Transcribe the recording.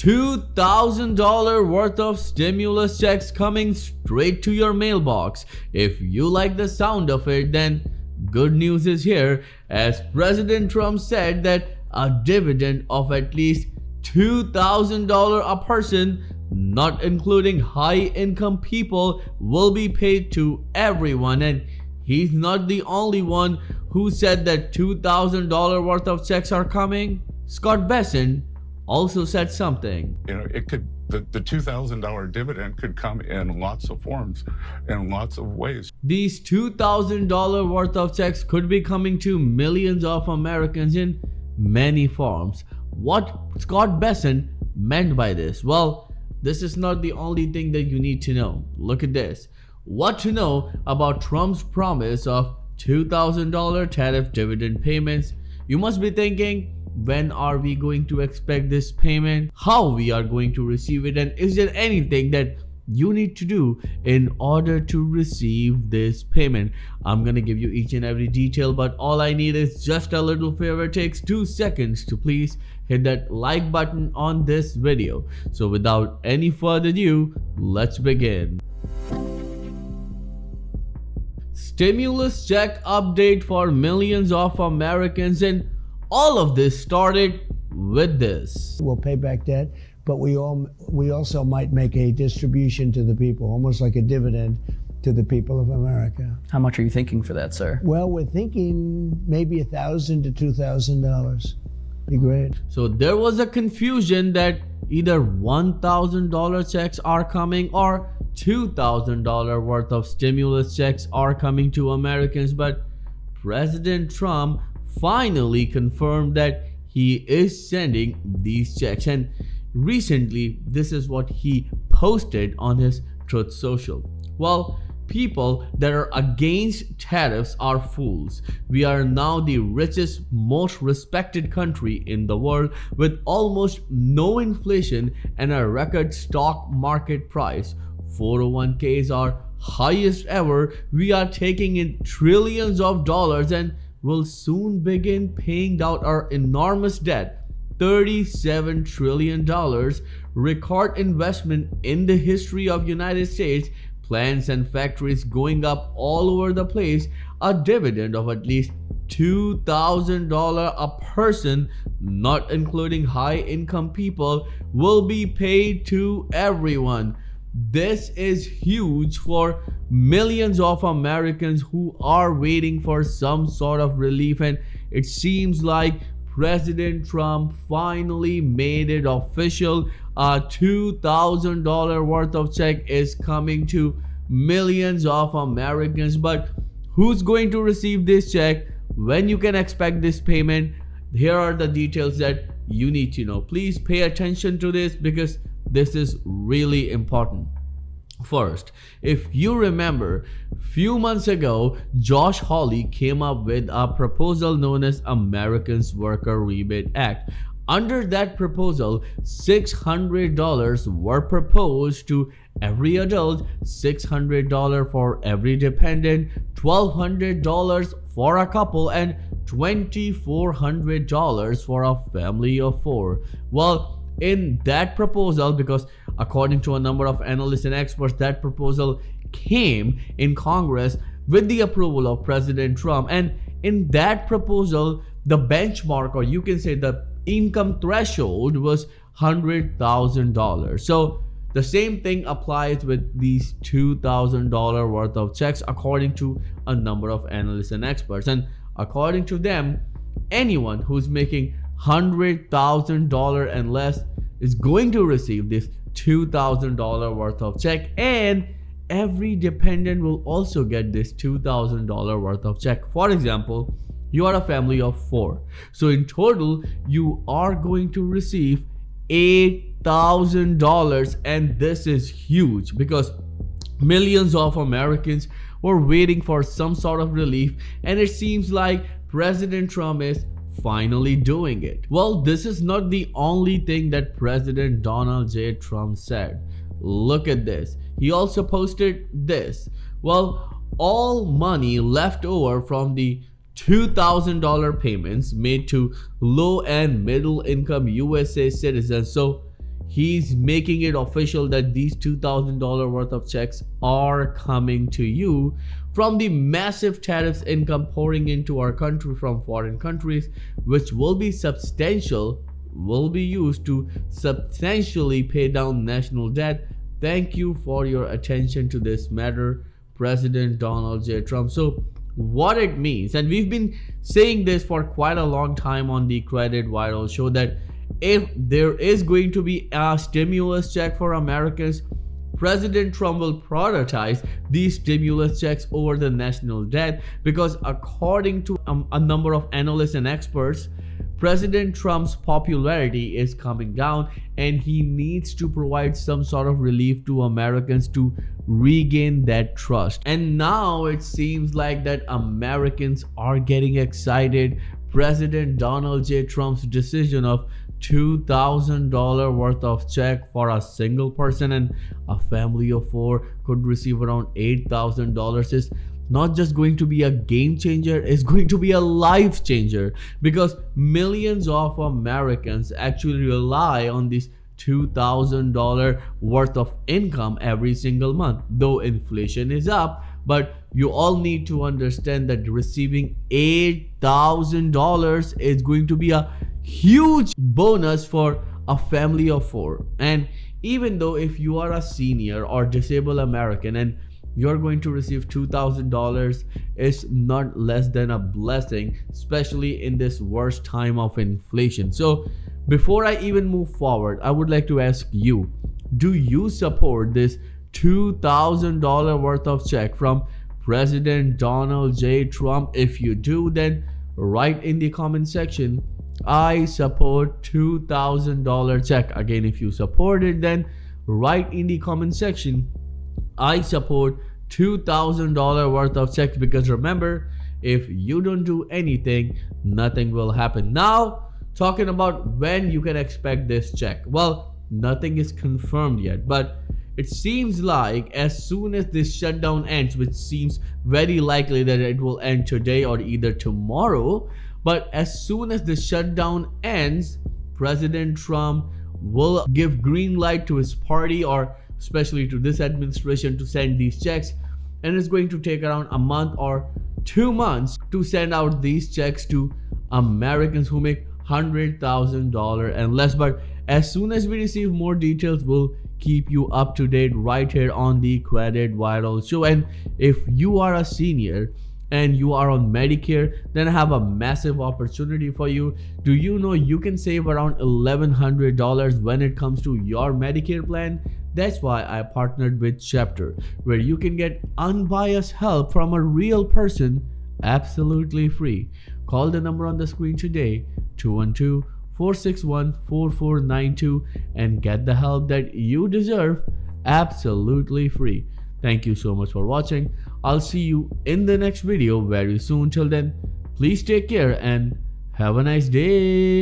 $2,000 worth of stimulus checks coming straight to your mailbox. If you like the sound of it, then good news is here, as President Trump said that a dividend of at least $2,000 a person, not including high-income people, will be paid to everyone. And he's not the only one who said that $2,000 worth of checks are coming. Scott Bessent also said something. It could, the $2,000 dividend could come in lots of forms, in lots of ways. These $2,000 worth of checks could be coming to millions of Americans in many forms. What Scott Bessent meant by this? Well, this is not the only thing that you need to know. Look at this. What to know about Trump's promise of $2,000 tariff dividend payments? You must be thinking, when are we going to expect this payment? How we are going to receive it? And is there anything that you need to do in order to receive this payment? I'm gonna give you each and every detail, but all I need is just a little favor. It takes 2 seconds to please hit that like button on this video. So without any further ado, let's begin. Stimulus check update for millions of Americans, and all of this started with this. We'll pay back debt, but we also might make a distribution to the people, almost like a dividend to the people of America. How much are you thinking for that, sir? Well, we're thinking maybe $1,000 to $2,000. Be great. So there was a confusion that either $1,000 checks are coming or $2,000 worth of stimulus checks are coming to Americans, but President Trump finally confirmed that he is sending these checks. And recently, this is what he posted on his Truth Social. Well, people that are against tariffs are fools. We are now the richest, most respected country in the world with almost no inflation and a record stock market price. 401ks are highest ever. We are taking in trillions of dollars and will soon begin paying out our enormous debt. $37 trillion, record investment in the history of United States, plants and factories going up all over the place, a dividend of at least $2,000 a person, not including high-income people, will be paid to everyone. This is huge for millions of Americans who are waiting for some sort of relief, and it seems like President Trump finally made it official. A $2,000 worth of check is coming to millions of Americans. But who's going to receive this check? When you can expect this payment? Here are the details that you need to know. Please pay attention to this because this is really important. First, if you remember, few months ago, Josh Hawley came up with a proposal known as Americans Worker Rebate Act. Under that proposal, $600 were proposed to every adult, $600 for every dependent, $1,200 for a couple, and $2,400 for a family of 4. Well, in that proposal, because according to a number of analysts and experts, that proposal came in Congress with the approval of President Trump. And in that proposal, the benchmark, or you can say the income threshold, was $100,000. So the same thing applies with these $2,000 worth of checks, according to a number of analysts and experts. And according to them, anyone who's making $100,000 and less is going to receive this $2,000 worth of check, and every dependent will also get this $2,000 worth of check. For example, you are a family of 4, so in total you are going to receive $8,000, and this is huge because millions of Americans were waiting for some sort of relief, and it seems like President Trump is finally doing it. Well, this is not the only thing that President Donald J. Trump said. Look at this. He also posted this. Well, all money left over from the $2,000 payments made to low and middle income USA citizens. So he's making it official that these $2,000 worth of checks are coming to you from the massive tariffs income pouring into our country from foreign countries, which will be substantial, will be used to substantially pay down national debt. Thank you for your attention to this matter, President Donald J. Trump. So what it means, and we've been saying this for quite a long time on the Credit Viral Show, that if there is going to be a stimulus check for Americans, President Trump will prioritize these stimulus checks over the national debt, because according to a number of analysts and experts, President Trump's popularity is coming down and he needs to provide some sort of relief to Americans to regain that trust. And now it seems like that Americans are getting excited. President Donald J. Trump's decision of $2,000 worth of check for a single person, and a family of 4 could receive around $8,000, is not just going to be a game changer, it's going to be a life changer, because millions of Americans actually rely on this $2,000 worth of income every single month. Though inflation is up, but you all need to understand that receiving $8,000 is going to be a huge bonus for a family of 4. And even though if you are a senior or disabled American and you're going to receive $2,000, it's not less than a blessing, especially in this worst time of inflation. So before I even move forward, I would like to ask you, do you support this $2,000 worth of check from President Donald J. Trump? If you do, then write in the comment section, I support $2,000 check. Again, if you support it, then write in the comment section, I support $2,000 worth of checks, because remember, if you don't do anything, nothing will happen. Now, talking about when you can expect this check. Well, nothing is confirmed yet, but it seems like as soon as this shutdown ends, which seems very likely that it will end today or either tomorrow, but as soon as the shutdown ends, President Trump will give green light to his party, or especially to this administration, to send these checks. And it's going to take around a month or 2 months to send out these checks to Americans who make $100,000 and less. But as soon as we receive more details, we'll keep you up to date right here on the Credit Viral Show. And if you are a senior and you are on Medicare, then I have a massive opportunity for you. Do you know you can save around $1,100 when it comes to your Medicare plan? That's why I partnered with Chapter, where you can get unbiased help from a real person absolutely free. Call the number on the screen today, 212-461-4492, and get the help that you deserve absolutely free. Thank you so much for watching. I'll see you in the next video very soon. Till then, please take care and have a nice day.